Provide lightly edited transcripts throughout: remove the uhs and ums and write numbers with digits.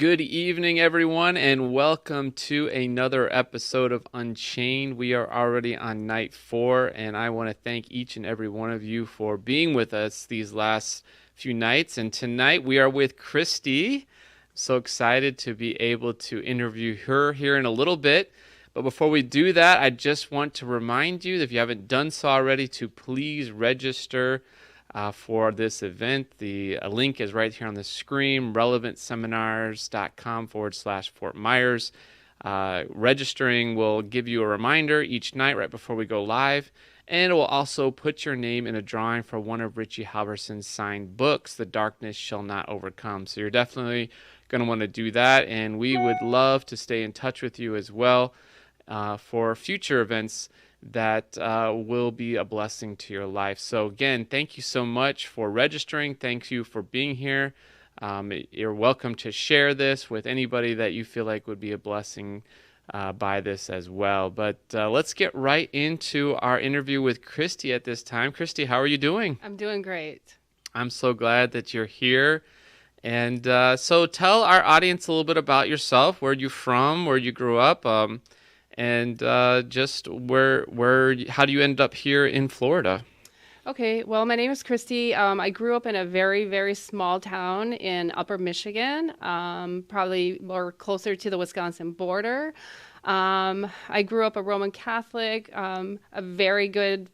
Good evening, everyone, and welcome to another episode of Unchained. We are already on night 4, and I want to thank each and every one of you for being with us these last few nights. And tonight we are with Christy. So excited to be able to interview her here in a little bit. But before we do that, I just want to remind you, if you haven't done so already, to please register for this event. The link is right here on the screen, relevantseminars.com/Fort Myers. Registering will give you a reminder each night right before we go live, and it will also put your name in a drawing for one of Richie Halverson's signed books, The Darkness Shall Not Overcome. So you're definitely going to want to do that, and we would love to stay in touch with you as well for future events that will be a blessing to your life. So again, thank you so much for registering. Thank you for being here. You're welcome to share this with anybody that you feel like would be a blessing by this as well. But let's get right into our interview with Christy at this time. Christy, how are you doing? I'm doing great. I'm so glad that you're here. And so tell our audience a little bit about yourself, where you're from, where you grew up, and just how do you end up here in Florida? Okay, well, my name is Christy. I grew up in a very, very small town in Upper Michigan, probably more closer to the Wisconsin border. I grew up a Roman Catholic, a very good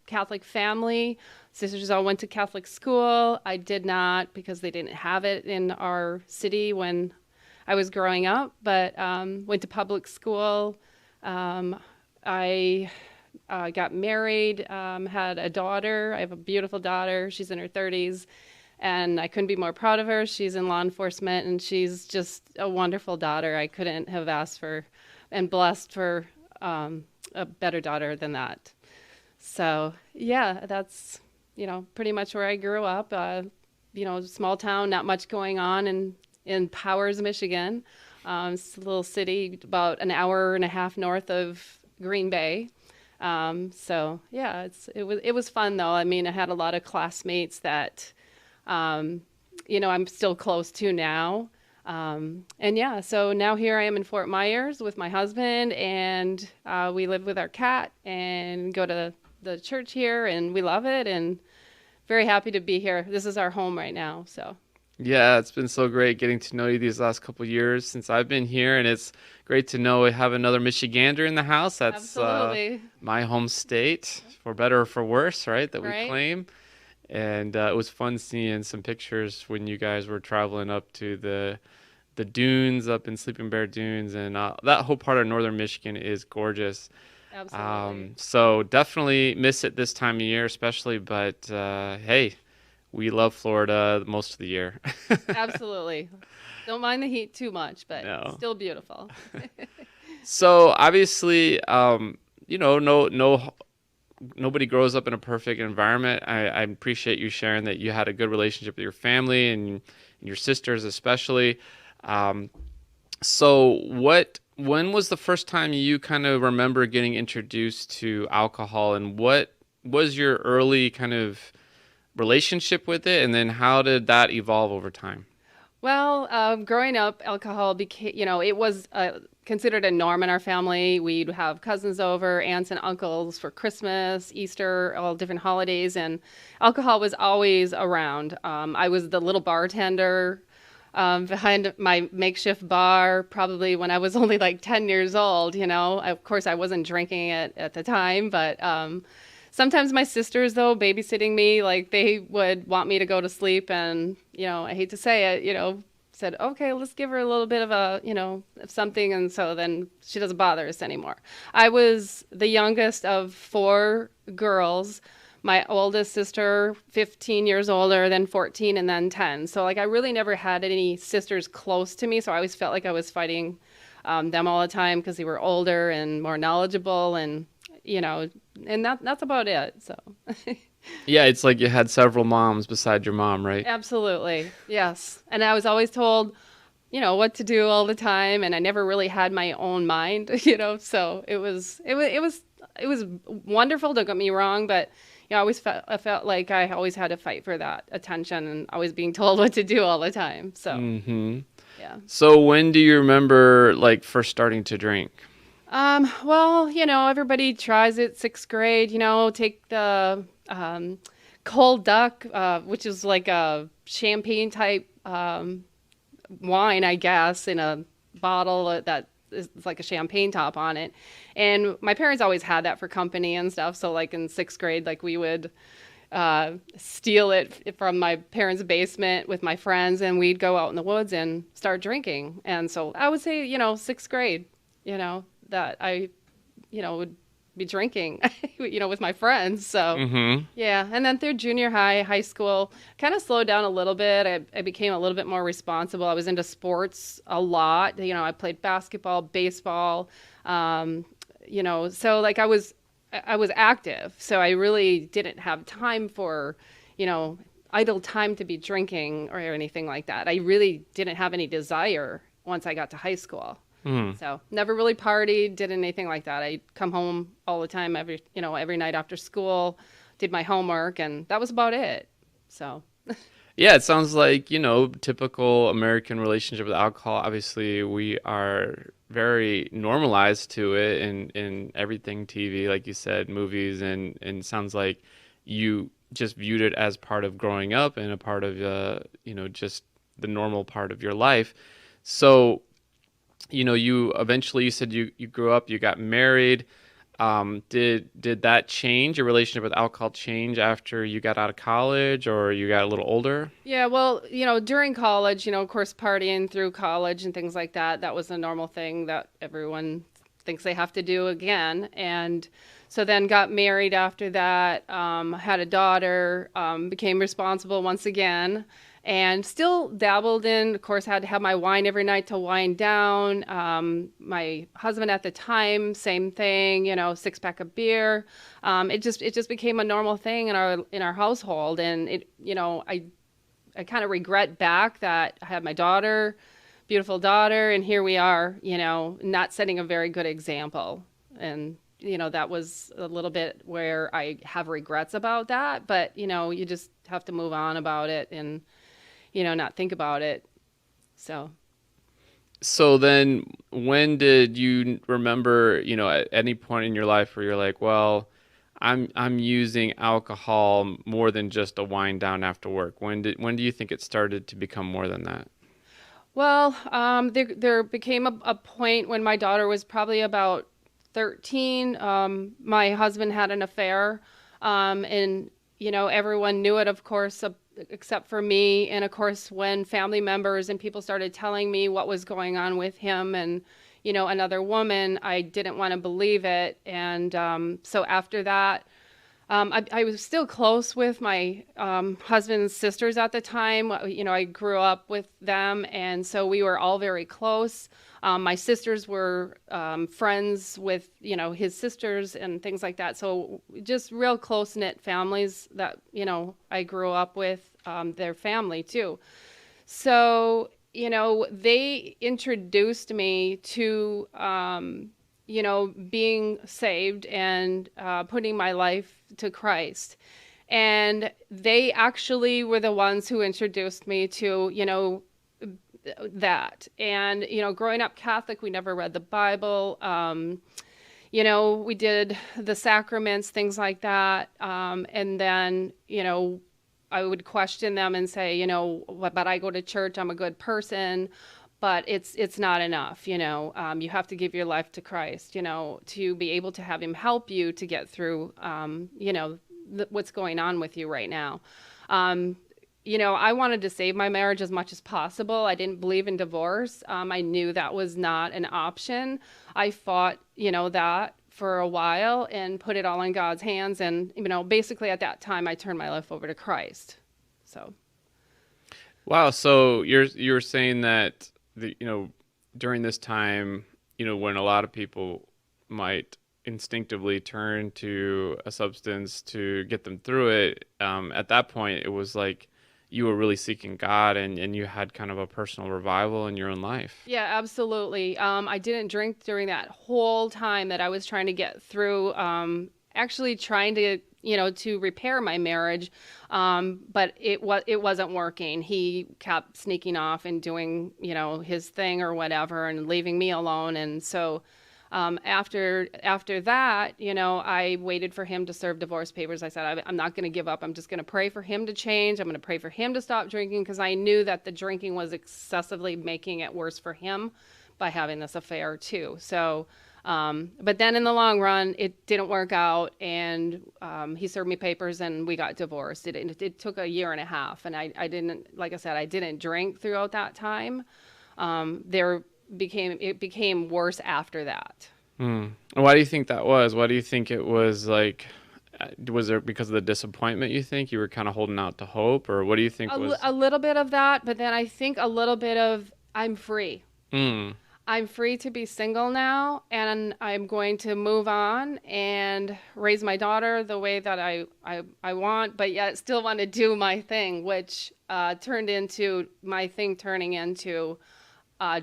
Catholic family. Sisters all went to Catholic school. I did not because they didn't have it in our city when I was growing up, but went to public school. I got married, had a daughter. I have a beautiful daughter. She's in her 30s, and I couldn't be more proud of her. She's in law enforcement, and she's just a wonderful daughter. I couldn't have asked for and blessed for a better daughter than that. So, yeah, that's, pretty much where I grew up. Small town, not much going on in Powers, Michigan. It's a little city about an hour and a half north of Green Bay. So yeah, it was fun though. I mean, I had a lot of classmates that, I'm still close to now. And yeah, so now here I am in Fort Myers with my husband, and we live with our cat and go to the church here, and we love it, and very happy to be here. This is our home right now, so. Yeah, it's been so great getting to know you these last couple of years since I've been here, and it's great to know we have another Michigander in the house. That's Absolutely. My home state, for better or for worse, right? That we Right. claim. And it was fun seeing some pictures when you guys were traveling up to the dunes up in Sleeping Bear Dunes, and that whole part of northern Michigan is gorgeous. Absolutely. So definitely miss it this time of year, especially. But hey, we love Florida most of the year. Absolutely. Don't mind the heat too much, but No. still beautiful. So obviously, no, nobody grows up in a perfect environment. I appreciate you sharing that you had a good relationship with your family and your sisters, especially. So when was the first time you kind of remember getting introduced to alcohol, and what was your early kind of relationship with it, and then how did that evolve over time? Well, growing up, alcohol became, it was considered a norm in our family. We'd have cousins over, aunts and uncles for Christmas, Easter, all different holidays, and alcohol was always around. I was the little bartender behind my makeshift bar, probably when I was only like 10 years old. Of course, I wasn't drinking it at the time, but sometimes my sisters, though, babysitting me, like they would want me to go to sleep, and I hate to say it, said, okay, let's give her a little bit of of something, and so then she doesn't bother us anymore. I was the youngest of 4 girls. My oldest sister, 15 years older, then 14, and then 10. So like I really never had any sisters close to me, so I always felt like I was fighting them all the time because they were older and more knowledgeable, and and that's about it. So. Yeah, it's like you had several moms beside your mom, right? Absolutely. Yes. And I was always told, what to do all the time, and I never really had my own mind, so it was wonderful, don't get me wrong, but I always I felt like I always had to fight for that attention and always being told what to do all the time. So, Mm-hmm. yeah. So when do you remember like first starting to drink? Well, everybody tries it sixth grade, take the cold duck, which is like a champagne type wine, I guess, in a bottle that is like a champagne top on it. And my parents always had that for company and stuff. So like in sixth grade, like we would steal it from my parents' basement with my friends, and we'd go out in the woods and start drinking. And so I would say, sixth grade, that I, would be drinking, with my friends. So Mm-hmm. yeah. And then through junior high, high school, kind of slowed down a little bit. I became a little bit more responsible. I was into sports a lot. I played basketball, baseball, so like I was active. So I really didn't have time for, you know, idle time to be drinking or anything like that. I really didn't have any desire once I got to high school. Mm. So never really partied, did anything like that. I'd come home all the time, every night after school, did my homework, and that was about it. So Yeah, it sounds like, typical American relationship with alcohol. Obviously, we are very normalized to it in everything TV, like you said, movies, and sounds like you just viewed it as part of growing up and a part of, just the normal part of your life. So, you said you grew up, you got married. Did that change your relationship with alcohol change after you got out of college or you got a little older? yeah, well, during college, of course, partying through college and things like that, that was a normal thing that everyone thinks they have to do again. And so then got married after that, had a daughter, became responsible once again, and still dabbled in, of course, had to have my wine every night to wind down. My husband at the time, same thing, six pack of beer. It just became a normal thing in our household. And I kind of regret back that I had my daughter, beautiful daughter, and here we are, not setting a very good example. And, that was a little bit where I have regrets about that, but, you just have to move on about it and, not think about it. So. So then when did you remember, at any point in your life where you're like, well, I'm using alcohol more than just a wind down after work? When do you think it started to become more than that? Well, there became a point when my daughter was probably about 13. My husband had an affair, and everyone knew it, of course, except for me. And of course, when family members and people started telling me what was going on with him and another woman, I didn't want to believe it. And so after that, I was still close with my husband's sisters at the time. I grew up with them, and so we were all very close. My sisters were friends with, his sisters and things like that. So just real close knit families that, I grew up with, their family too. So, they introduced me to, being saved and putting my life to Christ. And they actually were the ones who introduced me to, that. And, growing up Catholic, we never read the Bible. We did the sacraments, things like that. And then, I would question them and say, but I go to church, I'm a good person, but it's not enough. You have to give your life to Christ, to be able to have him help you to get through, what's going on with you right now. I wanted to save my marriage as much as possible. I didn't believe in divorce. I knew that was not an option. I fought, that for a while and put it all in God's hands. And, basically at that time, I turned my life over to Christ. So. Wow, so you're saying that during this time, when a lot of people might instinctively turn to a substance to get them through it, at that point it was like you were really seeking God and you had kind of a personal revival in your own life. Yeah, absolutely. I didn't drink during that whole time that I was trying to get through, actually trying to, to repair my marriage. But it wasn't working. He kept sneaking off and doing, his thing or whatever and leaving me alone. And so after that, I waited for him to serve divorce papers. I said, I'm not going to give up. I'm just going to pray for him to change. I'm going to pray for him to stop drinking because I knew that the drinking was excessively making it worse for him by having this affair too. So, but then in the long run, it didn't work out, and he served me papers, and we got divorced. It took a year and a half, and I didn't, like I said, I didn't drink throughout that time. It became worse after that. Why do you think that was? Why do you think it was like? Was it because of the disappointment? You think you were kind of holding out to hope, or what do you think was? A little bit of that, but then I think a little bit of I'm free. I'm free to be single now, and I'm going to move on and raise my daughter the way that I want, but yet still want to do my thing, which turned into my thing turning into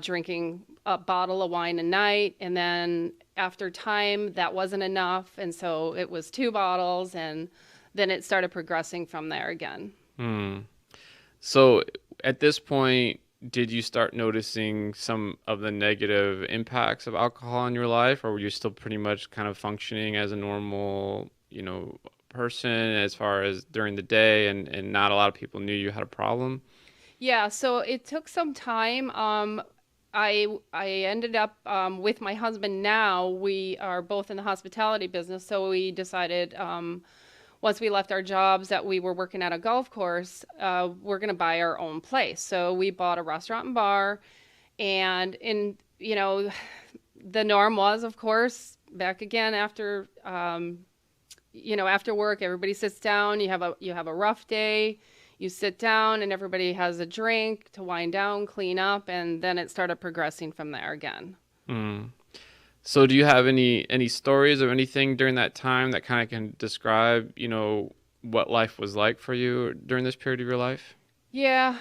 drinking a bottle of wine a night. And then after time, that wasn't enough. And so it was 2 bottles, and then it started progressing from there again. So at this point, did you start noticing some of the negative impacts of alcohol in your life, or were you still pretty much kind of functioning as a normal, person as far as during the day, and not a lot of people knew you had a problem? Yeah, so it took some time. I ended up with my husband now. We are both in the hospitality business, so we decided once we left our jobs that we were working at a golf course, we're going to buy our own place. So we bought a restaurant and bar, and the norm was, of course, back again after after work, everybody sits down. You have a rough day. You sit down and everybody has a drink to wind down, clean up, and then it started progressing from there again. So do you have any stories or anything during that time that kind of can describe, what life was like for you during this period of your life? Yeah.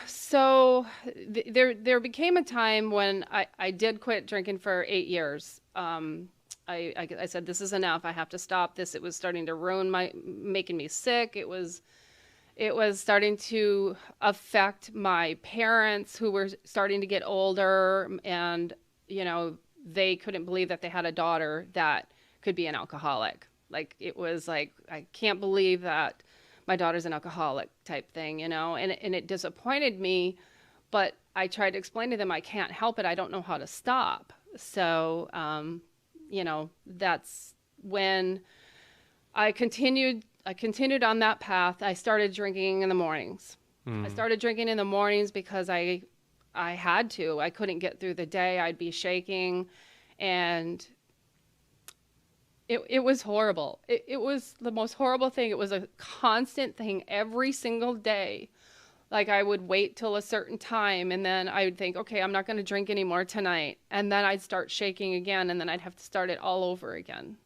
So there became a time when I did quit drinking for 8 years. I said, this is enough. I have to stop this. It was starting to making me sick. It was starting to affect my parents, who were starting to get older, and they couldn't believe that they had a daughter that could be an alcoholic. Like, it was like, I can't believe that my daughter's an alcoholic type thing, and it disappointed me, but I tried to explain to them, I can't help it. I don't know how to stop. So, that's when I continued on that path. I started drinking in the mornings. I started drinking in the mornings because I had to. I couldn't get through the day. I'd be shaking, and it was horrible. It was the most horrible thing. It was a constant thing every single day. Like, I would wait till a certain time, and then I would think, okay, I'm not going to drink anymore tonight. And then I'd start shaking again, and then I'd have to start it all over again.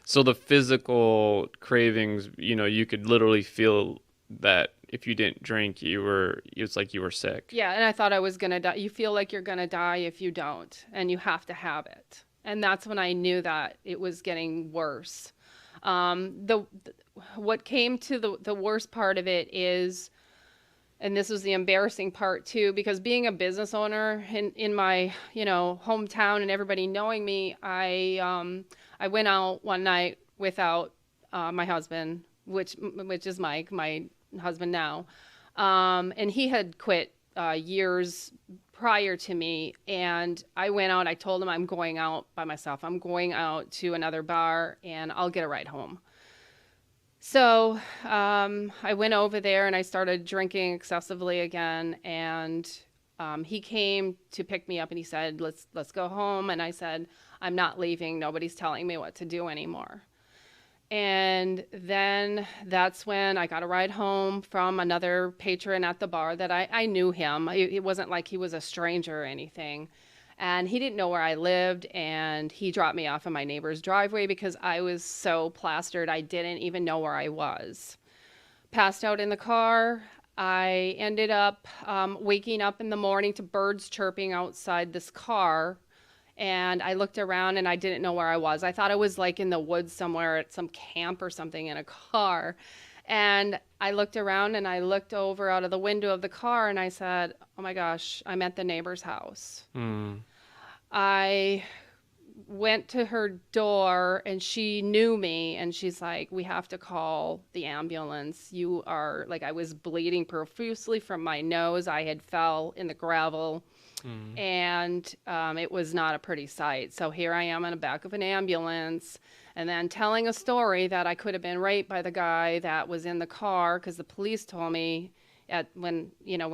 So the physical cravings, you could literally feel that if you didn't drink, it's like you were sick. Yeah, and I thought I was going to die. You feel like you're going to die if you don't, and you have to have it. And that's when I knew that it was getting worse. What came to the worst part of it is, and this was the embarrassing part too, because being a business owner in my hometown and everybody knowing me, I went out one night without my husband, which is Mike, my husband now, and he had quit years prior to me. And I went out. I told him, I'm going out by myself. I'm going out to another bar, and I'll get a ride home. So I went over there and I started drinking excessively again. And he came to pick me up, and he said, let's go home. And I said, I'm not leaving. Nobody's telling me what to do anymore. And then that's when I got a ride home from another patron at the bar that I knew him. It wasn't like he was a stranger or anything. And he didn't know where I lived, and he dropped me off in my neighbor's driveway because I was so plastered I didn't even know where I was. Passed out in the car. I ended up waking up in the morning to birds chirping outside this car, And I looked around and I didn't know where I was. I thought I was like in the woods somewhere at some camp or something in a car. And I looked around and I looked over out of the window of the car and I said, "Oh my gosh, I'm at the neighbor's house." Mm. I went to her door and she knew me and she's like, "We have to call the ambulance. You are like," I was bleeding profusely from my nose. I had fell in the gravel Mm. and it was not a pretty sight. So here I am in the back of an ambulance and then telling a story that I could have been raped by the guy that was in the car because the police told me at when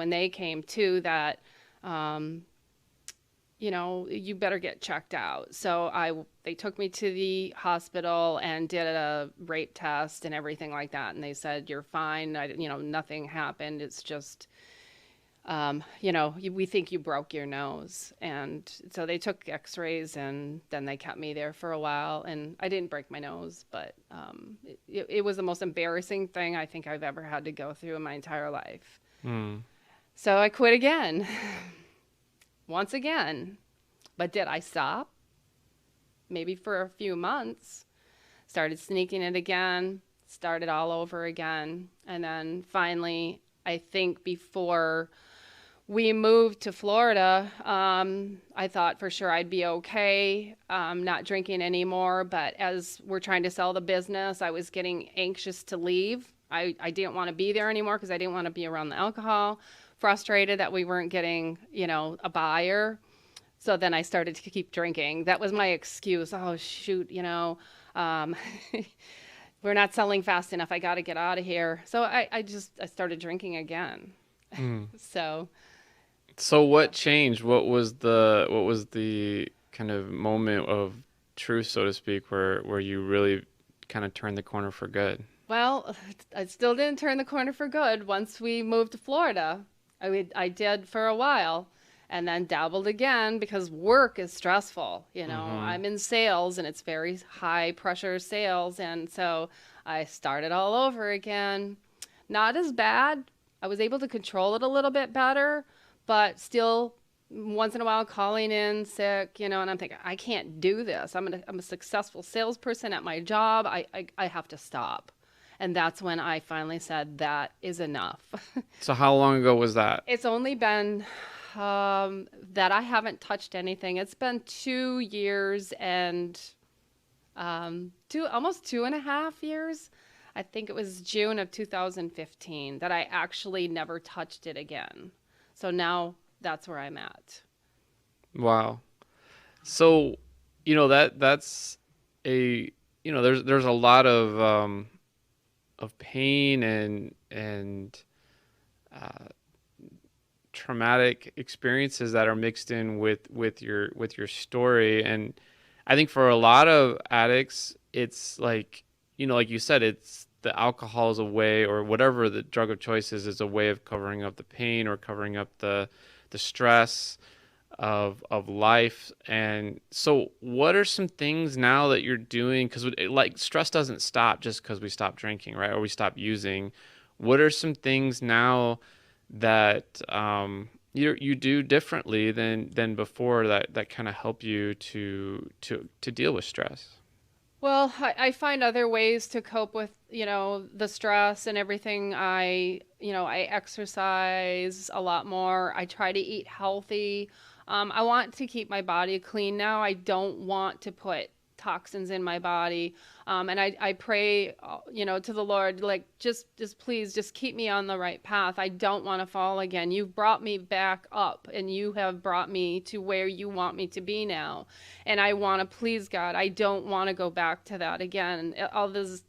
they came to that um, you better get checked out. So they took me to the hospital and did a rape test and everything like that. And they said, "You're fine. Nothing happened. It's just, we think you broke your nose." And so they took x-rays and then they kept me there for a while. And I didn't break my nose, but it was the most embarrassing thing I think I've ever had to go through in my entire life. Mm. So I quit again. Once again. But did I stop? Maybe for a few months. Started sneaking it again, started all over again. And then finally, I think before we moved to Florida, I thought for sure I'd be okay, not drinking anymore. But as we're trying to sell the business, I was getting anxious to leave. I didn't want to be there anymore because I didn't want to be around the alcohol. Frustrated that we weren't getting, a buyer. So then I started to keep drinking. That was my excuse. Oh, shoot, um, we're not selling fast enough. I got to get out of here. So I started drinking again. Mm. So, So yeah. what changed? What was the kind of moment of truth, so to speak, where you really kind of turned the corner for good? Well, I still didn't turn the corner for good once we moved to Florida. I did for a while and then dabbled again because work is stressful. Mm-hmm. I'm in sales and it's very high pressure sales. And so I started all over again. Not as bad. I was able to control it a little bit better, but still once in a while calling in sick, and I'm thinking, I can't do this. I'm a successful salesperson at my job. I have to stop. And that's when I finally said, that is enough. So how long ago was that? It's only been that I haven't touched anything. It's been 2 years and almost 2.5 years. I think it was June of 2015 that I actually never touched it again. So now that's where I'm at. Wow. So, that's a there's a lot of pain and uh, traumatic experiences that are mixed in with your story. And I think for a lot of addicts, it's like, like you said, it's the alcohol is a way, or whatever the drug of choice is a way of covering up the pain or covering up the stress of life. And so what are some things now that you're doing, because like stress doesn't stop just because we stop drinking, right, or we stop using? What are some things now that you do differently than before, that kind of help you to deal with stress? Well, I find other ways to cope with, the stress and everything. I exercise a lot more. I try to eat healthy. I want to keep my body clean now. I don't want to put toxins in my body. And I pray, to the Lord, like, just please, just keep me on the right path. I don't want to fall again. You've brought me back up and you have brought me to where you want me to be now. And I want to please God. I don't want to go back to that again. All this,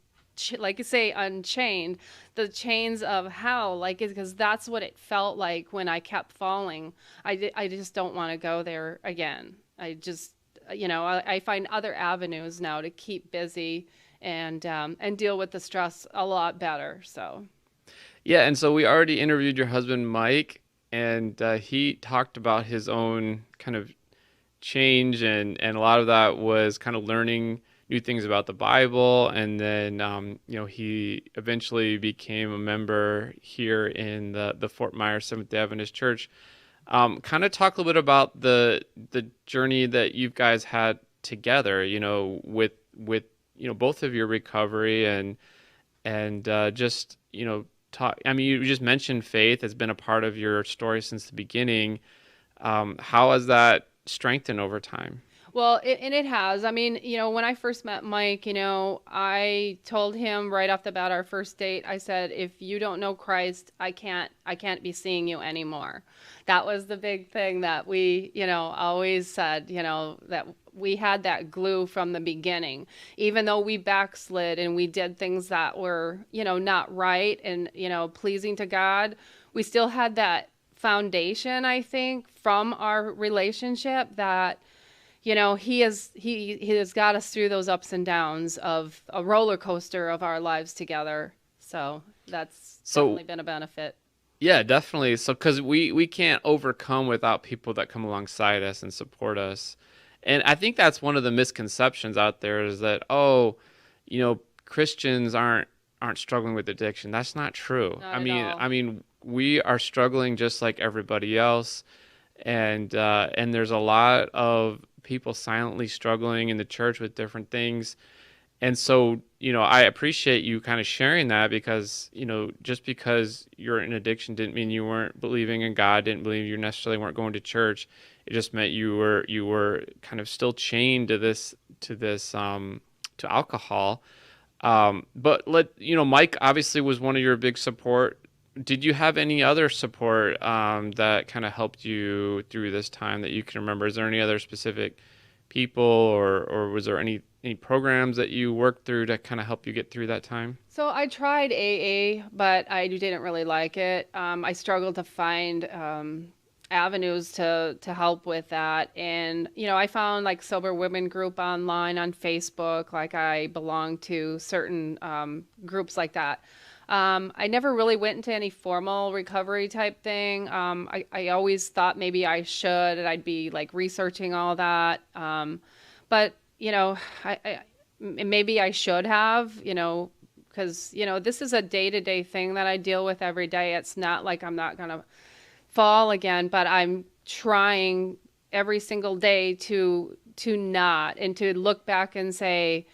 like you say, unchained, the chains of hell, like, because that's what it felt like when I kept falling. I just don't want to go there again. I find other avenues now to keep busy and deal with the stress a lot better. So Yeah, and so we already interviewed your husband, Mike, and he talked about his own kind of change, and a lot of that was kind of learning new things about the Bible. And then he eventually became a member here in the Fort Myers Seventh-day Adventist Church. Kind of talk a little bit about the journey that you guys had together, with both of your recovery and just talk. I mean, you just mentioned faith has been a part of your story since the beginning. How has that strengthened over time? Well, and it has. I mean, when I first met Mike, I told him right off the bat, our first date, I said, if you don't know Christ, I can't be seeing you anymore. That was the big thing that we, always said, that we had that glue from the beginning. Even though we backslid and we did things that were, not right and, pleasing to God, we still had that foundation, I think, from our relationship that he has got us through those ups and downs of a roller coaster of our lives together. So that's So definitely been a benefit. yeah, definitely. So because we can't overcome without people that come alongside us and support us. And I think that's one of the misconceptions out there is that, oh, Christians aren't struggling with addiction. That's not true. Not I at mean, all. I mean, we are struggling just like everybody else, and there's a lot of people silently struggling in the church with different things. And so, I appreciate you kind of sharing that because, just because you're in addiction didn't mean you weren't believing in God, didn't believe you necessarily weren't going to church. It just meant you were kind of still chained to alcohol. But Mike obviously was one of your big support. Did you have any other support that kind of helped you through this time that you can remember? Is there any other specific people or was there any programs that you worked through to kind of help you get through that time? So I tried AA, but I didn't really like it. I struggled to find avenues to help with that, and I found like sober women group online on Facebook. Like I belong to certain groups like that. I never really went into any formal recovery type thing. I always thought maybe I should, and I'd be like researching all that. But maybe I should have, because this is a day to day thing that I deal with every day. It's not like I'm not gonna fall again, but I'm trying every single day to not and to look back and say,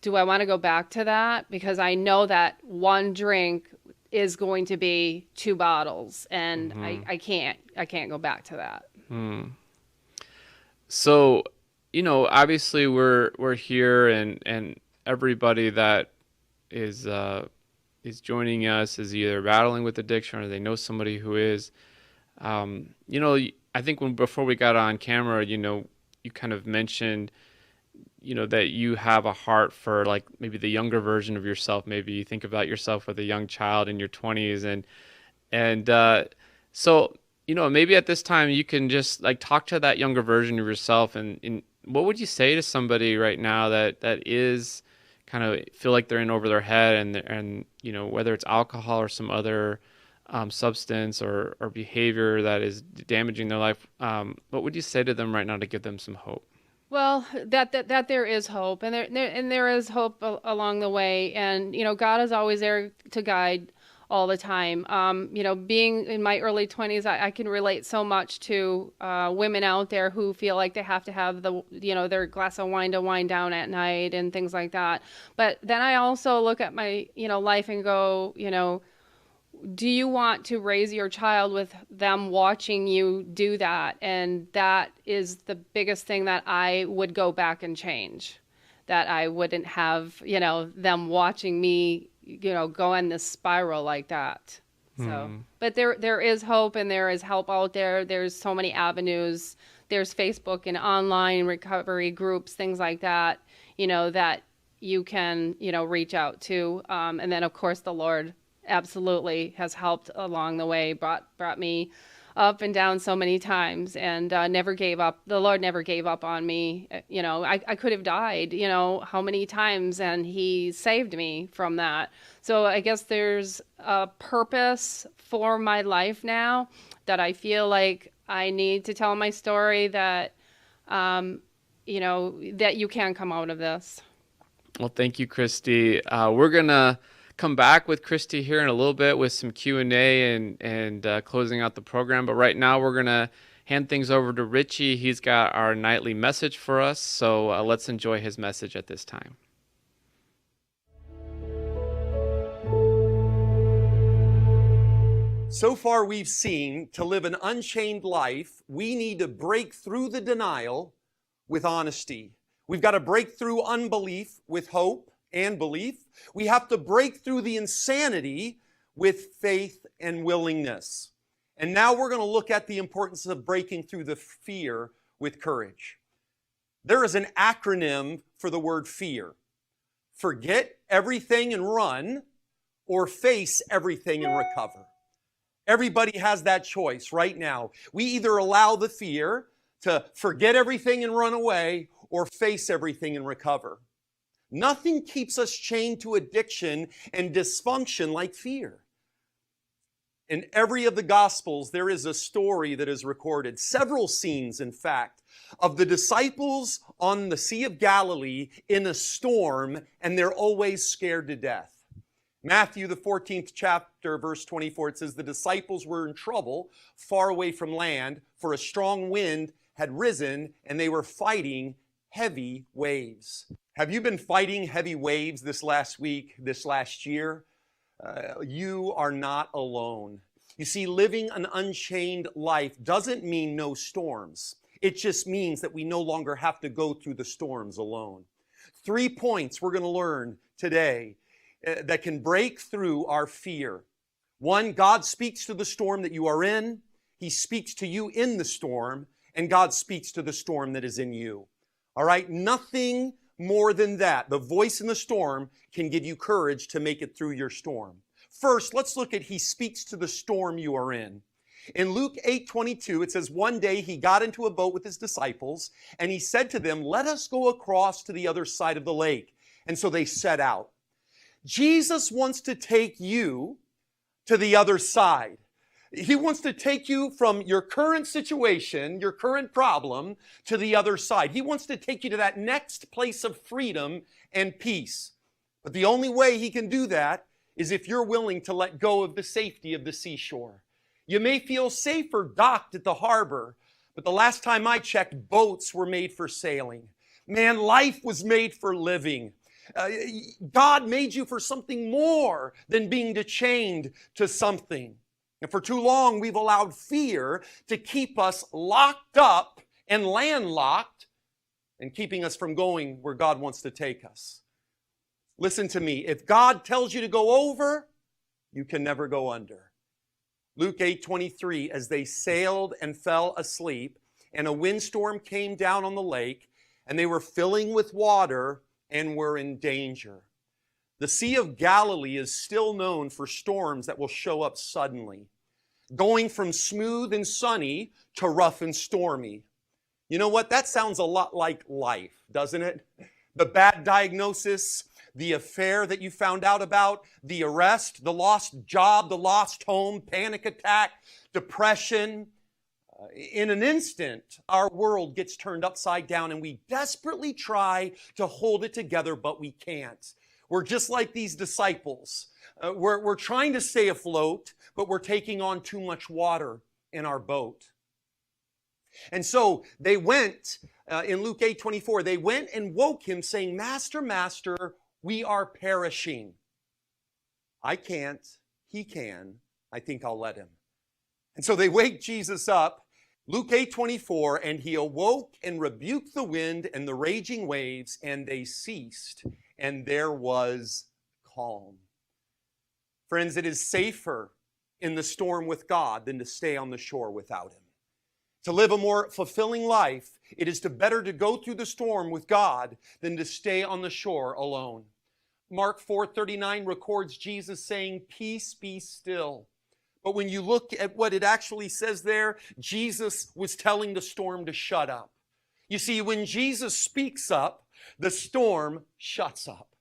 do I want to go back to that? Because I know that one drink is going to be two bottles, and I, Mm-hmm. I can't I can't go back to that. Hmm. So, obviously we're here and everybody that is uh is joining us is either battling with addiction or they know somebody who is. I think when before we got on camera, you kind of mentioned, that you have a heart for like maybe the younger version of yourself. Maybe you think about yourself with a young child in your 20s and so maybe at this time you can just like talk to that younger version of yourself and what would you say to somebody right now that is kind of feel like they're in over their head and whether it's alcohol or some other substance or behavior that is damaging their life. What would you say to them right now to give them some hope? Well, that there is hope, and there is hope along the way, and God is always there to guide all the time. Being in my early 20s, I can relate so much to women out there who feel like they have to have their glass of wine to wind down at night and things like that. But then I also look at my life and go, do you want to raise your child with them watching you do that? And that is the biggest thing that I would go back and change. That I wouldn't have, them watching me, go in this spiral like that. So, Hmm. but there is hope and there is help out there. There's so many avenues. There's Facebook and online recovery groups, things like that, that you can, reach out to. And then of course the Lord absolutely has helped along the way, brought me up and down so many times, and never gave up. The Lord never gave up on me. I could have died, how many times, and He saved me from that. So I guess there's a purpose for my life now that I feel like I need to tell my story that, that you can come out of this. Well, thank you, Christy. We're gonna come back with Christy here in a little bit with some Q&A and closing out the program. But right now we're going to hand things over to Richie. He's got our nightly message for us. So let's enjoy his message at this time. So far we've seen to live an unchained life, we need to break through the denial with honesty. We've got to break through unbelief with hope and belief. We have to break through the insanity with faith and willingness. And now we're going to look at the importance of breaking through the fear with courage. There is an acronym for the word fear. Forget everything and run, or face everything and recover. Everybody has that choice right now. We either allow the fear to forget everything and run away, or face everything and recover. Nothing keeps us chained to addiction and dysfunction like fear. In every of the Gospels, there is a story that is recorded, several scenes, in fact, of the disciples on the Sea of Galilee in a storm, and they're always scared to death. Matthew, the 14th chapter, verse 24, it says, the disciples were in trouble, far away from land, for a strong wind had risen, and they were fighting heavy waves. Have you been fighting heavy waves this last week, this last year? You are not alone. You see, living an unchained life doesn't mean no storms. It just means that we no longer have to go through the storms alone. 3 points we're going to learn today that can break through our fear. 1, God speaks to the storm that you are in. He speaks to you in the storm, and God speaks to the storm that is in you. All right? Nothing more than that. The voice in the storm can give you courage to make it through your storm. First, let's look at He speaks to the storm you are in. In Luke 8:22, it says, one day He got into a boat with His disciples, and He said to them, let us go across to the other side of the lake. And so they set out. Jesus wants to take you to the other side. He wants to take you from your current situation, your current problem, to the other side. He wants to take you to that next place of freedom and peace. But the only way He can do that is if you're willing to let go of the safety of the seashore. You may feel safer docked at the harbor, but the last time I checked, boats were made for sailing. Man, life was made for living. God made you for something more than being chained to something. And for too long, we've allowed fear to keep us locked up and landlocked and keeping us from going where God wants to take us. Listen to me. If God tells you to go over, you can never go under. Luke 8:23, as they sailed and fell asleep, and a windstorm came down on the lake, and they were filling with water and were in danger. The Sea of Galilee is still known for storms that will show up suddenly, going from smooth and sunny to rough and stormy. You know what? That sounds a lot like life, doesn't it? The bad diagnosis, the affair that you found out about, the arrest, the lost job, the lost home, panic attack, depression. In an instant, our world gets turned upside down and we desperately try to hold it together, but we can't. We're just like these disciples. We're trying to stay afloat, but we're taking on too much water in our boat. And so they went, in Luke 8:24, they went and woke Him saying, Master, Master, we are perishing. I can't. He can. I think I'll let Him. And so they wake Jesus up. Luke 8:24, and He awoke and rebuked the wind and the raging waves, and they ceased, and there was calm. Friends, it is safer in the storm with God than to stay on the shore without Him. To live a more fulfilling life, it is better to go through the storm with God than to stay on the shore alone. Mark 4:39 records Jesus saying, peace be still. But when you look at what it actually says there, Jesus was telling the storm to shut up. You see, when Jesus speaks up, the storm shuts up.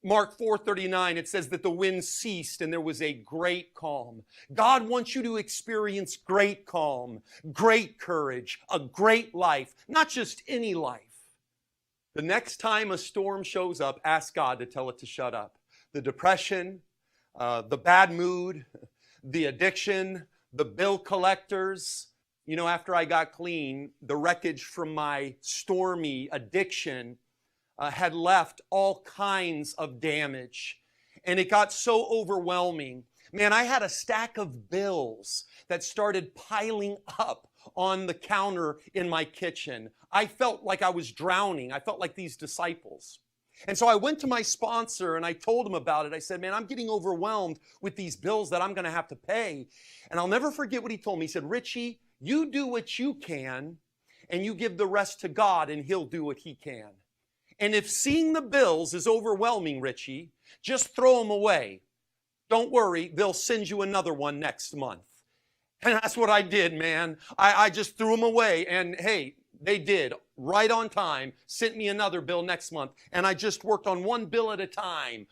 Mark 4:39, it says that the wind ceased and there was a great calm. God wants you to experience great calm, great courage, a great life, not just any life. The next time a storm shows up, ask God to tell it to shut up. The depression, the bad mood, the addiction, the bill collectors. You know, after I got clean, the wreckage from my stormy addiction had left all kinds of damage. And it got so overwhelming. Man, I had a stack of bills that started piling up on the counter in my kitchen. I felt like I was drowning. I felt like these disciples. And so I went to my sponsor and I told him about it. I said, man, I'm getting overwhelmed with these bills that I'm going to have to pay. And I'll never forget what he told me. He said, Richie, you do what you can and you give the rest to God and he'll do what he can. And if seeing the bills is overwhelming, Richie, just throw them away. Don't worry, they'll send you another one next month. And that's what I did, man. I just threw them away. And hey, they did, right on time, sent me another bill next month. And I just worked on one bill at a time,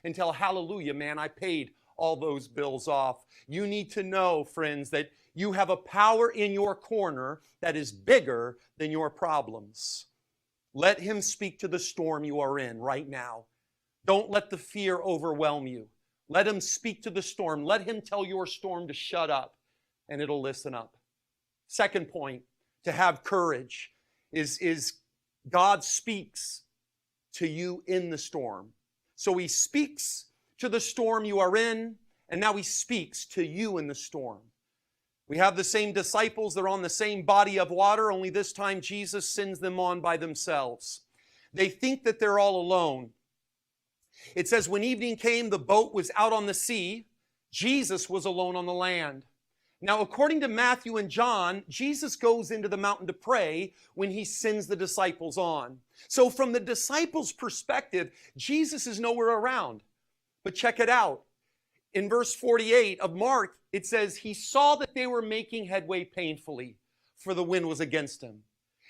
until, hallelujah, man, I paid all those bills off. You need to know, friends, that you have a power in your corner that is bigger than your problems. Let him speak to the storm you are in right now. Don't let the fear overwhelm you. Let him speak to the storm. Let him tell your storm to shut up, and it'll listen up. Second point, to have courage, is God speaks to you in the storm. So he speaks to the storm you are in, and now he speaks to you in the storm. We have the same disciples. They're on the same body of water, only this time Jesus sends them on by themselves. They think that they're all alone. It says, when evening came, the boat was out on the sea. Jesus was alone on the land. Now, according to Matthew and John, Jesus goes into the mountain to pray when he sends the disciples on. So from the disciples' perspective, Jesus is nowhere around. But check it out. In verse 48 of Mark, it says, he saw that they were making headway painfully, for the wind was against him.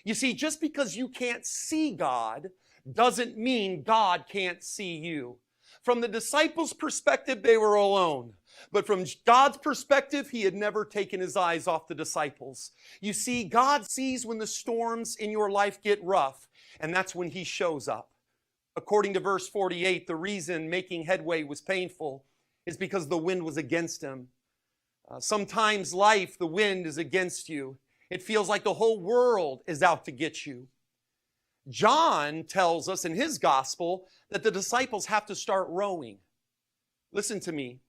You see, just because you can't see God doesn't mean God can't see you. From the disciples' perspective, they were alone. But from God's perspective, he had never taken his eyes off the disciples. You see, God sees when the storms in your life get rough, and that's when he shows up. According to verse 48, the reason making headway was painful is because the wind was against him. Sometimes life, the wind is against you. It feels like the whole world is out to get you. John tells us in his gospel that the disciples have to start rowing. Listen to me.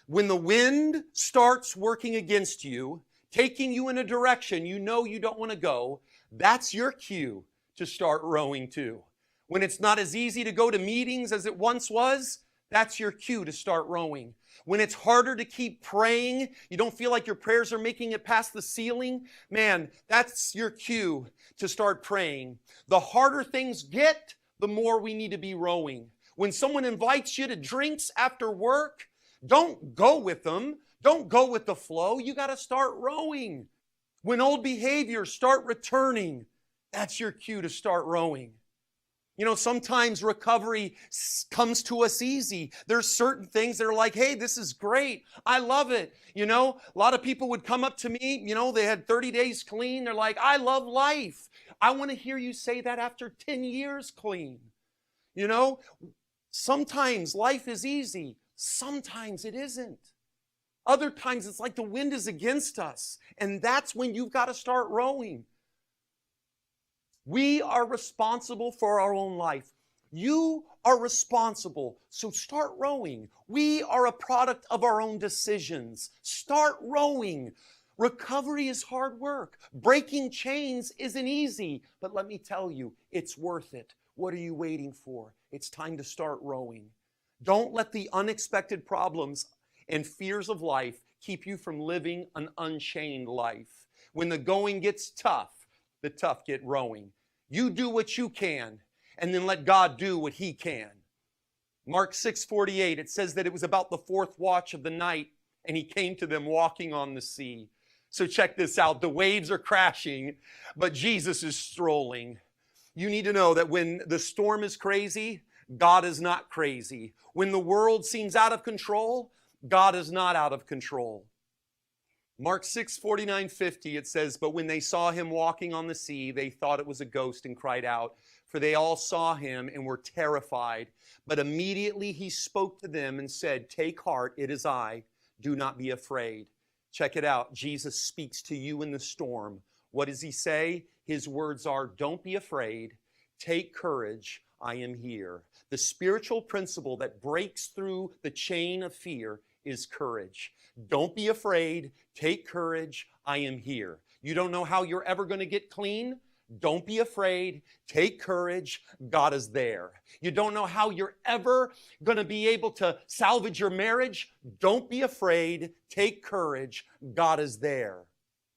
When the wind starts working against you, taking you in a direction you know you don't want to go, that's your cue to start rowing too. When it's not as easy to go to meetings as it once was, that's your cue to start rowing. When it's harder to keep praying, you don't feel like your prayers are making it past the ceiling, man, that's your cue to start praying. The harder things get, the more we need to be rowing. When someone invites you to drinks after work, don't go with them. Don't go with the flow. You got to start rowing. When old behaviors start returning, that's your cue to start rowing. You know, sometimes recovery comes to us easy. There's certain things that are like, hey, this is great. I love it. You know, a lot of people would come up to me, you know, they had 30 days clean. They're like, I love life. I want to hear you say that after 10 years clean. You know, sometimes life is easy. Sometimes it isn't. Other times it's like the wind is against us. And that's when you've got to start rowing. We are responsible for our own life. You are responsible, so start rowing. We are a product of our own decisions. Start rowing. Recovery is hard work. Breaking chains isn't easy, but let me tell you, it's worth it. What are you waiting for? It's time to start rowing. Don't let the unexpected problems and fears of life keep you from living an unchained life. When the going gets tough, the tough get rowing. You do what you can, and then let God do what he can. Mark 6:48, it says that it was about the fourth watch of the night, and he came to them walking on the sea. So check this out. The waves are crashing, but Jesus is strolling. You need to know that when the storm is crazy, God is not crazy. When the world seems out of control, God is not out of control. Mark 6:49-50, it says, but when they saw him walking on the sea, they thought it was a ghost and cried out. for they all saw him and were terrified. But immediately he spoke to them and said, "Take heart, it is I. Do not be afraid." Check it out. Jesus speaks to you in the storm. What does he say? His words are, "Don't be afraid. Take courage. I am here." The spiritual principle that breaks through the chain of fear is courage. Don't be afraid. Take courage. I am here. You don't know how you're ever going to get clean? Don't be afraid. Take courage. God is there. You don't know how you're ever going to be able to salvage your marriage? Don't be afraid. Take courage. God is there.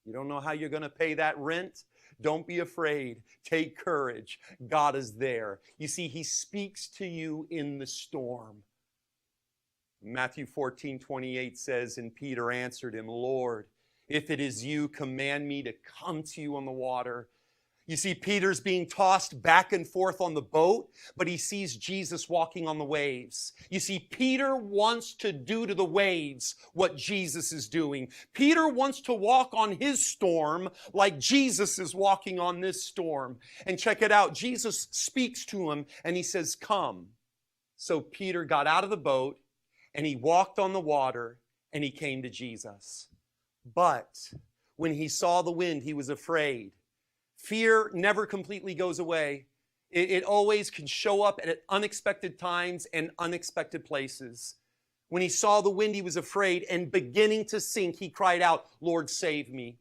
You don't know how you're going to pay that rent? Don't be afraid. Take courage. God is there. You see, he speaks to you in the storm. Matthew 14:28 says, "And Peter answered him, 'Lord, if it is you, command me to come to you on the water.'" You see, Peter's being tossed back and forth on the boat, but he sees Jesus walking on the waves. You see, Peter wants to do to the waves what Jesus is doing. Peter wants to walk on his storm like Jesus is walking on this storm. And check it out. Jesus speaks to him and he says, "Come." So Peter got out of the boat and he walked on the water and he came to Jesus. But when he saw the wind, he was afraid. Fear never completely goes away. It always can show up at unexpected times and unexpected places. When he saw the wind, he was afraid, and beginning to sink, he cried out, "Lord, save me."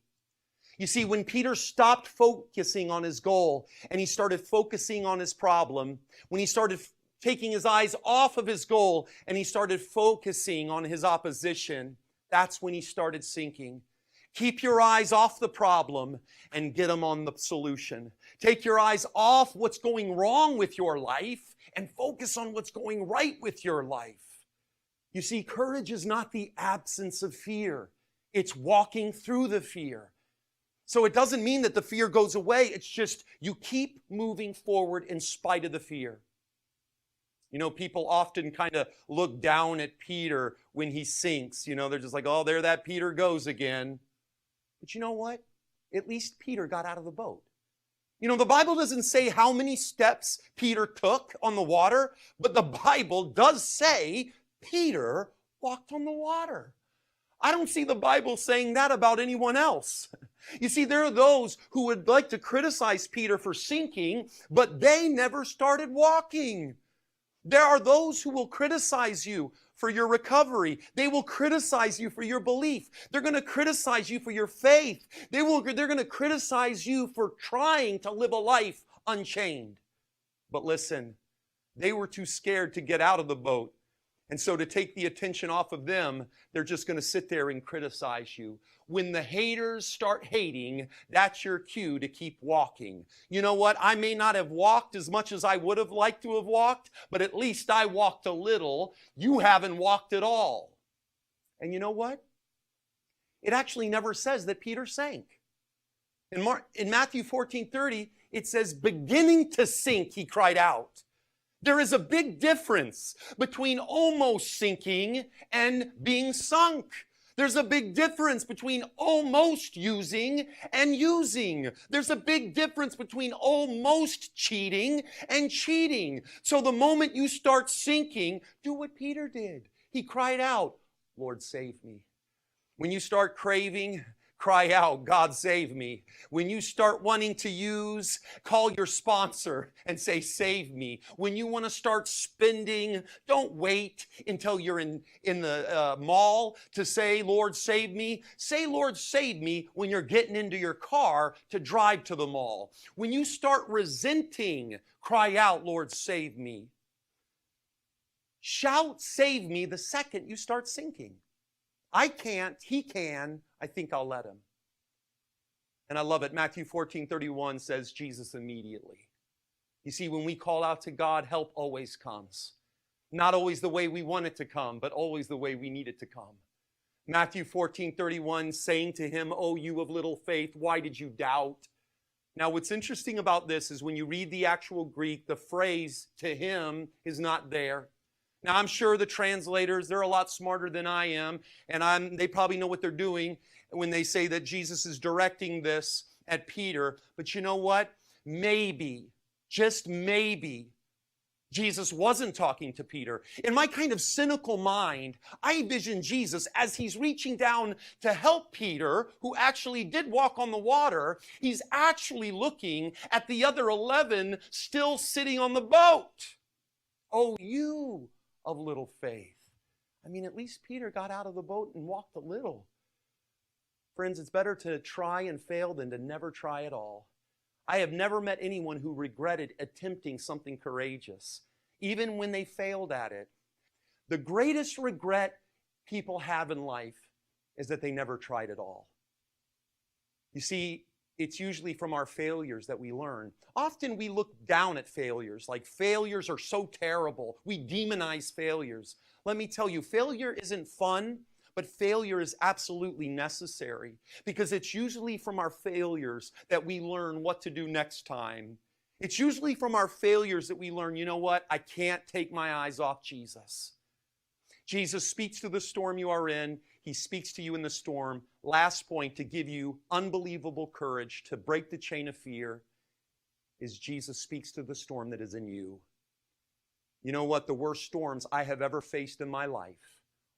You see, when Peter stopped focusing on his goal and he started focusing on his problem, when he started taking his eyes off of his goal and he started focusing on his opposition, that's when he started sinking. Keep your eyes off the problem and get them on the solution. Take your eyes off what's going wrong with your life and focus on what's going right with your life. You see, courage is not the absence of fear. It's walking through the fear. So it doesn't mean that the fear goes away. It's just you keep moving forward in spite of the fear. You know, people often kind of look down at Peter when he sinks. You know, they're just like, "Oh, there that Peter goes again." But you know what? At least Peter got out of the boat. You know, the Bible doesn't say how many steps Peter took on the water, but the Bible does say Peter walked on the water. I don't see the Bible saying that about anyone else. You see, there are those who would like to criticize Peter for sinking, but they never started walking. There are those who will criticize you for your recovery. They will criticize you for your belief. They're going to criticize you for your faith. They're going to criticize you for trying to live a life unchained. But listen, they were too scared to get out of the boat. And so to take the attention off of them, they're just going to sit there and criticize you. When the haters start hating, that's your cue to keep walking. You know what? I may not have walked as much as I would have liked to have walked, but at least I walked a little. You haven't walked at all. And you know what? It actually never says that Peter sank. In Matthew 14:30, it says, "Beginning to sink, he cried out." There is a big difference between almost sinking and being sunk. There's a big difference between almost using and using. There's a big difference between almost cheating and cheating. So the moment you start sinking, do what Peter did. He cried out, "Lord, save me." When you start craving, cry out, "God, save me." When you start wanting to use, call your sponsor and say, "Save me." When you want to start spending, don't wait until you're in the mall to say, "Lord, save me." Say, "Lord, save me," when you're getting into your car to drive to the mall. When you start resenting, cry out, "Lord, save me." Shout, "Save me," the second you start sinking. I can't, he can, I think I'll let him. And I love it. Matthew 14:31 says Jesus immediately. You see, when we call out to God, help always comes. Not always the way we want it to come, but always the way we need it to come. Matthew 14:31 saying to him, "O you of little faith, why did you doubt?" Now, what's interesting about this is when you read the actual Greek, the phrase "to him" is not there. Now, I'm sure the translators, they're a lot smarter than I am, and they probably know what they're doing when they say that Jesus is directing this at Peter. But you know what? Maybe, just maybe, Jesus wasn't talking to Peter. In my kind of cynical mind, I envision Jesus as he's reaching down to help Peter, who actually did walk on the water. He's actually looking at the other 11 still sitting on the boat. Oh, you of little faith. I mean, at least Peter got out of the boat and walked a little. Friends, it's better to try and fail than to never try at all. I have never met anyone who regretted attempting something courageous, even when they failed at it. The greatest regret people have in life is that they never tried at all. You see, it's usually from our failures that we learn. Often we look down at failures, like failures are so terrible. We demonize failures. Let me tell you, failure isn't fun, but failure is absolutely necessary, because it's usually from our failures that we learn what to do next time. It's usually from our failures that we learn, you know what, I can't take my eyes off Jesus. Jesus speaks to the storm you are in. He speaks to you in the storm. Last point, to give you unbelievable courage to break the chain of fear, is Jesus speaks to the storm that is in you. You know what? The worst storms I have ever faced in my life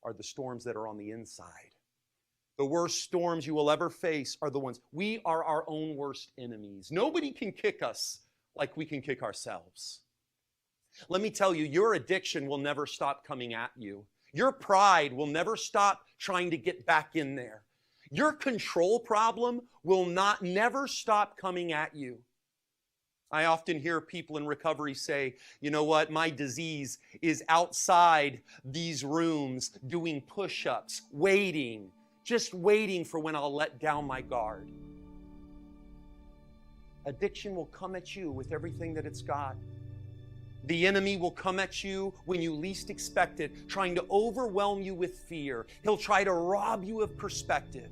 are the storms that are on the inside. The worst storms you will ever face are the ones. We are our own worst enemies. Nobody can kick us like we can kick ourselves. Let me tell you, your addiction will never stop coming at you. Your pride will never stop trying to get back in there. Your control problem will never stop coming at you. I often hear people in recovery say, you know what, my disease is outside these rooms doing push-ups, waiting, just waiting for when I'll let down my guard. Addiction will come at you with everything that it's got. The enemy will come at you when you least expect it, trying to overwhelm you with fear. He'll try to rob you of perspective.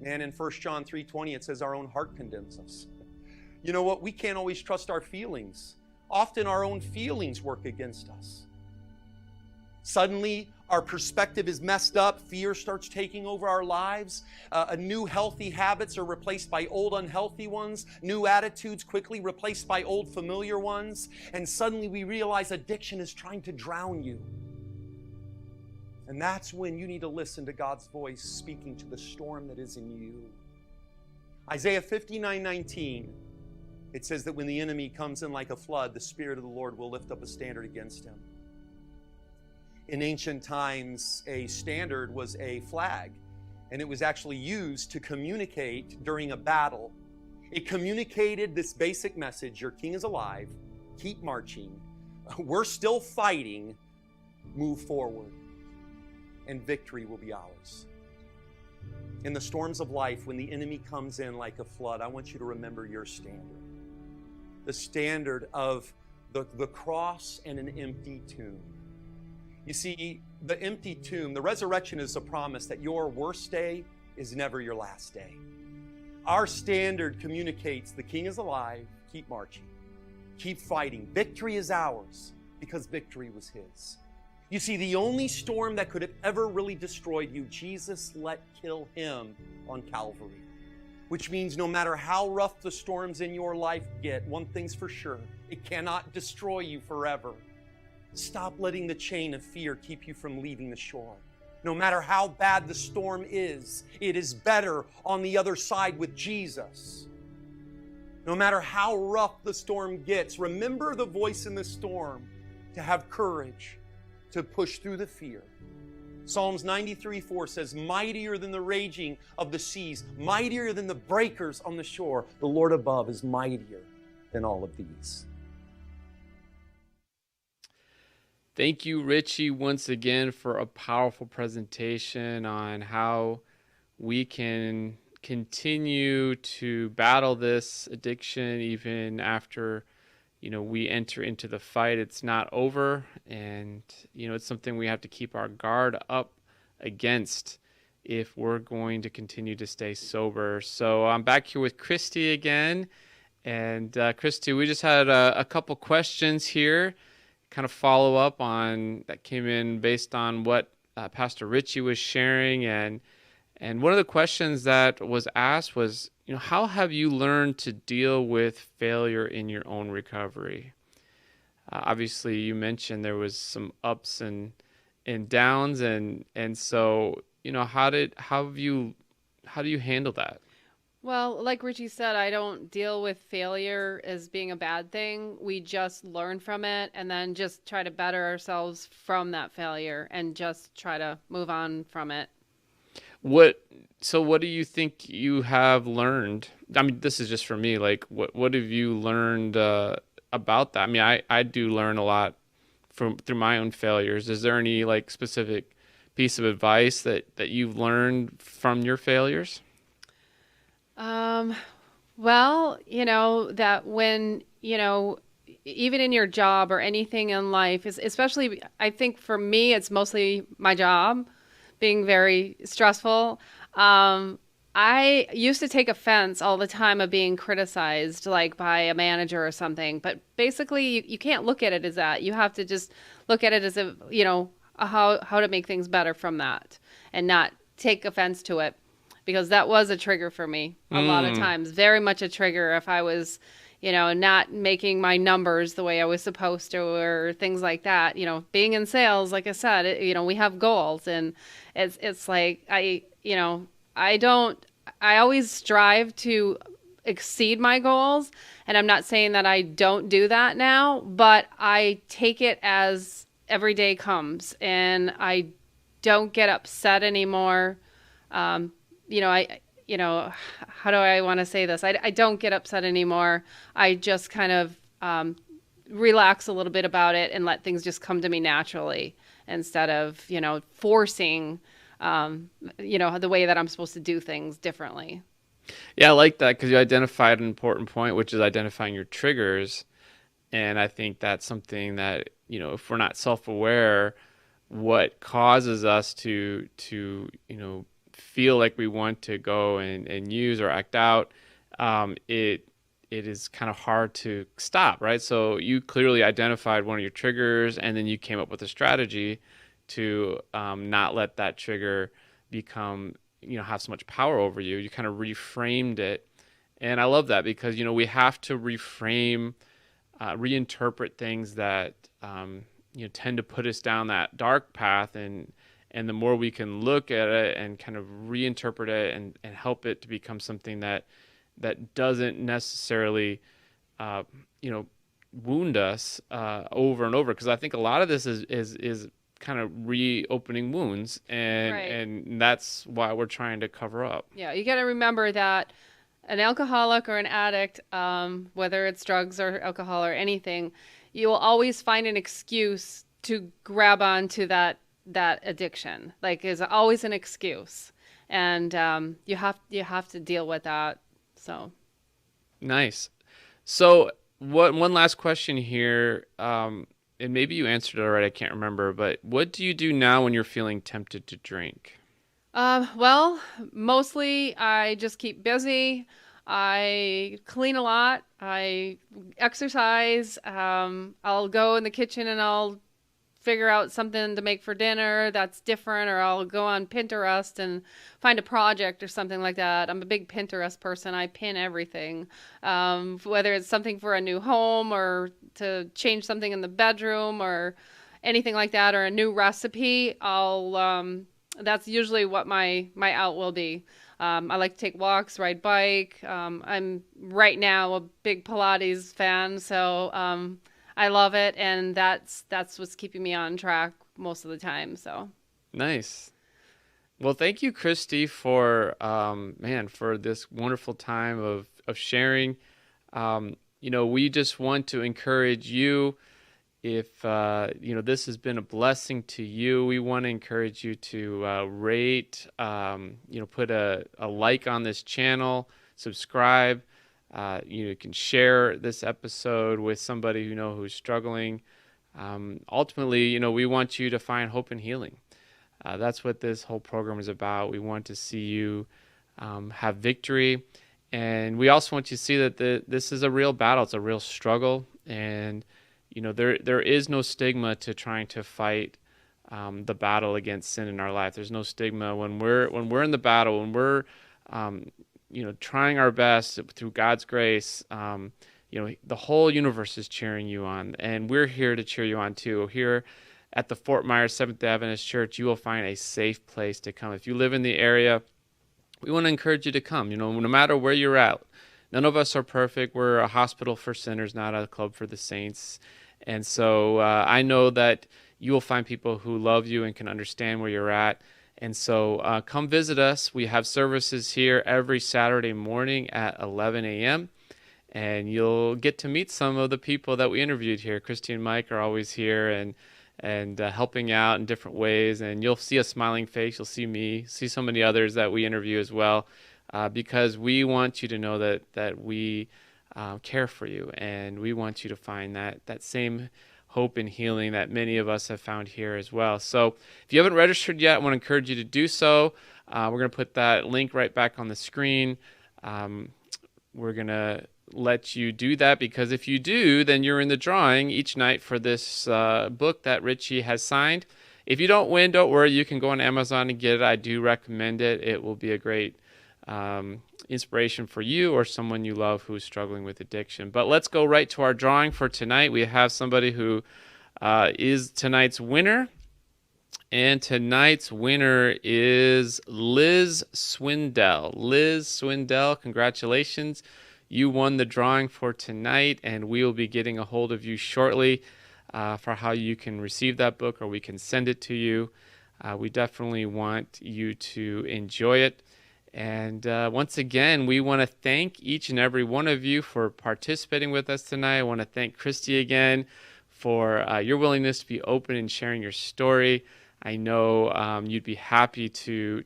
Man, in 1 John 3:20, it says our own heart condemns us. You know what? We can't always trust our feelings. Often our own feelings work against us. Suddenly, our perspective is messed up. Fear starts taking over our lives. New healthy habits are replaced by old unhealthy ones. New attitudes quickly replaced by old familiar ones. And suddenly we realize addiction is trying to drown you. And that's when you need to listen to God's voice speaking to the storm that is in you. Isaiah 59:19, it says that when the enemy comes in like a flood, the Spirit of the Lord will lift up a standard against him. In ancient times, a standard was a flag, and it was actually used to communicate during a battle. It communicated this basic message: your king is alive, keep marching, we're still fighting, move forward, and victory will be ours. In the storms of life, when the enemy comes in like a flood, I want you to remember your standard. The standard of the cross and an empty tomb. You see, the empty tomb, the resurrection is a promise that your worst day is never your last day. Our standard communicates the king is alive, keep marching, keep fighting. Victory is ours because victory was his. You see, the only storm that could have ever really destroyed you, Jesus let kill him on Calvary. Which means no matter how rough the storms in your life get, one thing's for sure, it cannot destroy you forever. Stop letting the chain of fear keep you from leaving the shore. No matter how bad the storm is, it is better on the other side with Jesus. No matter how rough the storm gets, remember the voice in the storm to have courage to push through the fear. Psalms 93:4 says, mightier than the raging of the seas, mightier than the breakers on the shore, the Lord above is mightier than all of these. Thank you, Richie, once again for a powerful presentation on how we can continue to battle this addiction even after, we enter into the fight. It's not over, and, it's something we have to keep our guard up against if we're going to continue to stay sober. So I'm back here with Christy again, and Christy, we just had a couple questions here, kind of follow up on that came in based on what Pastor Richie was sharing, and And one of the questions that was asked was, how have you learned to deal with failure in your own recovery? Obviously, you mentioned there was some ups and downs, and so how do you handle that? Well, like Richie said, I don't deal with failure as being a bad thing. We just learn from it and then just try to better ourselves from that failure and just try to move on from it. What so what do you think you have learned? I mean, this is just for me. Like, what have you learned about that? I mean, I do learn a lot from through my own failures. Is there any like specific piece of advice that you've learned from your failures? Um, well, that when, even in your job or anything in life, is especially, I think for me, it's mostly my job being very stressful. I used to take offense all the time of being criticized, like by a manager or something. But basically, you can't look at it as that. You have to just look at it as how to make things better from that, and not take offense to it, because that was a trigger for me a lot of Mm. times. Very much a trigger if I was, not making my numbers the way I was supposed to, or things like that. Being in sales, like I said, we have goals, and it's like I don't, I always strive to exceed my goals. And I'm not saying that I don't do that now, but I take it as every day comes, and I don't get upset anymore. Um, how do I want to say this? I don't get upset anymore. I just kind of relax a little bit about it and let things just come to me naturally, instead of, forcing, the way that I'm supposed to do things differently. Yeah, I like that because you identified an important point, which is identifying your triggers. And I think that's something that, if we're not self-aware, what causes us to feel like we want to go and use or act out, it is kind of hard to stop, right? So you clearly identified one of your triggers, and then you came up with a strategy to not let that trigger become, have so much power over you. You kind of reframed it. And I love that because, we have to reframe, reinterpret things that, tend to put us down that dark path. And the more we can look at it and kind of reinterpret it and help it to become something that doesn't necessarily, uh, you know, wound us over and over. Because I think a lot of this is kind of reopening wounds, and Right. and that's why we're trying to cover up. Yeah, you got to remember that an alcoholic or an addict, whether it's drugs or alcohol or anything, you will always find an excuse to grab onto that addiction. Like, is always an excuse, and you have to deal with that. So, Nice. So, what one last question here, and maybe you answered it already. I can't remember, but what do you do now when you're feeling tempted to drink? well, mostly I just keep busy. I clean a lot. I exercise. I'll go in the kitchen and I'll figure out something to make for dinner that's different, or I'll go on Pinterest and find a project or something like that. I'm a big Pinterest person. I pin everything, whether it's something for a new home or to change something in the bedroom or anything like that, or a new recipe. That's usually what my out will be. I like to take walks, ride bike. I'm right now a big Pilates fan, so I love it, and that's what's keeping me on track most of the time. So, Nice. Well, thank you, Christy, for for this wonderful time of sharing. We just want to encourage you. If this has been a blessing to you, we want to encourage you to rate, put a like on this channel, subscribe. You can share this episode with somebody who's struggling. Ultimately, we want you to find hope and healing. That's what this whole program is about. We want to see you have victory, and we also want you to see that this is a real battle. It's a real struggle, and there is no stigma to trying to fight the battle against sin in our life. There's no stigma when we're in the battle, when we're trying our best through God's grace. The whole universe is cheering you on, and we're here to cheer you on too. Here at the Fort Myers Seventh-day Adventist Church, you will find a safe place to come. If you live in the area, we want to encourage you to come. No matter where you're at. None of us are perfect. We're a hospital for sinners, not a club for the saints. And so I know that you will find people who love you and can understand where you're at. And so come visit us. We have services here every Saturday morning at 11 a.m. And you'll get to meet some of the people that we interviewed here. Christy and Mike are always here and helping out in different ways. And you'll see a smiling face. You'll see me, see so many others that we interview as well, because we want you to know that we care for you, and we want you to find that same hope and healing that many of us have found here as well. So if you haven't registered yet, I want to encourage you to do so. We're going to put that link right back on the screen. We're going to let you do that, because if you do, then you're in the drawing each night for this book that Richie has signed. If you don't win, don't worry. You can go on Amazon and get it. I do recommend it. It will be a great inspiration for you or someone you love who's struggling with addiction. But let's go right to our drawing for tonight. We have somebody who is tonight's winner. And tonight's winner is Liz Swindell. Liz Swindell, congratulations. You won the drawing for tonight, and we will be getting a hold of you shortly for how you can receive that book, or we can send it to you. We definitely want you to enjoy it. And once again, we want to thank each and every one of you for participating with us tonight. I want to thank Christy again for your willingness to be open and sharing your story. I know you'd be happy to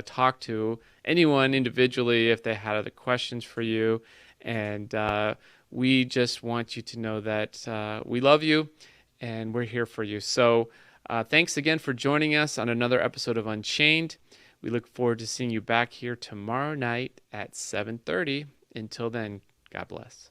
talk to anyone individually if they had other questions for you. And we just want you to know that we love you and we're here for you. So thanks again for joining us on another episode of Unchained. We look forward to seeing you back here tomorrow night at 7:30. Until then, God bless.